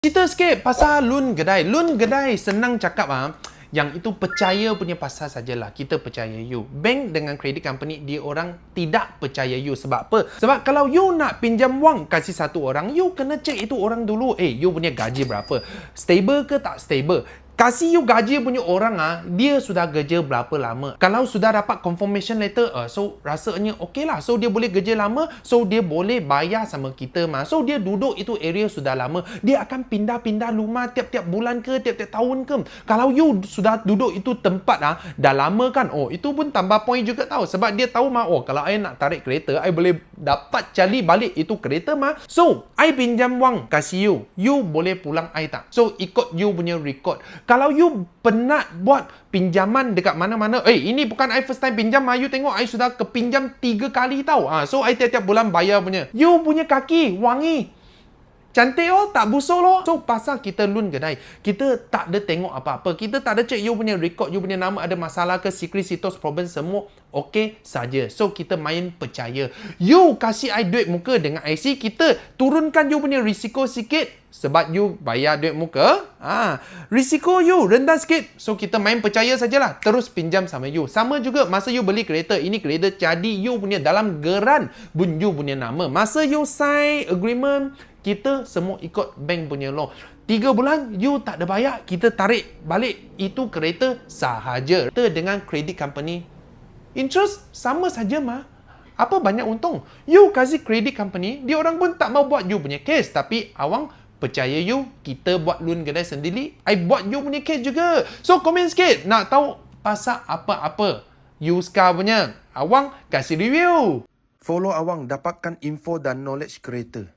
Cerita sikit pasal loan kedai. Loan kedai senang cakap yang itu percaya punya pasal sajalah. Kita percaya you. Bank dengan credit company, dia orang tidak percaya you. Sebab apa? Sebab kalau you nak pinjam wang kasih satu orang, you kena check itu orang dulu. You punya gaji berapa? Stable ke tak stable? Kasih you gaji punya orang dia sudah kerja berapa lama. Kalau sudah dapat confirmation letter, so rasanya okey lah. So dia boleh kerja lama, so dia boleh bayar sama kita So dia duduk itu area sudah lama. Dia akan pindah-pindah rumah tiap-tiap bulan ke, tiap-tiap tahun ke. Kalau you sudah duduk itu tempat dah lama kan, itu pun tambah point juga tahu. Sebab dia tahu kalau I nak tarik kereta, I boleh dapat cari balik itu kereta So, I pinjam wang kasih you. You boleh pulang I tak? So, ikut you punya record. Kalau you penat buat pinjaman dekat mana-mana, ini bukan I first time pinjam you tengok I sudah kepinjam 3 kali tau. So I tiap-tiap bulan bayar punya. You punya kaki wangi, cantik tak busuk So pasal kita loan kedai, kita tak ada tengok apa-apa. Kita tak ada check you punya record, you punya nama ada masalah ke, secret problem semua okey saja. So kita main percaya. You kasih I duit muka dengan IC, kita turunkan you punya risiko sikit. Sebab you bayar duit muka, risiko you rendah sikit. So kita main percaya sajalah. Terus pinjam sama you. Sama juga masa you beli kereta, ini kereta jadi you punya dalam geran pun you punya nama. Masa you sign agreement, kita semua ikut bank punya law. 3 bulan you tak ada bayar, kita tarik balik itu kereta sahaja. Kita dengan credit company, interest sama saja Apa banyak untung? You kasih credit company, dia orang pun tak mau buat you punya case. Tapi awang percaya you, kita buat loan kedai sendiri, I buat you punya case juga. So komen sikit, nak tahu pasal apa-apa Yuska punya, awang kasih review. Follow awang dapatkan info dan knowledge kereta.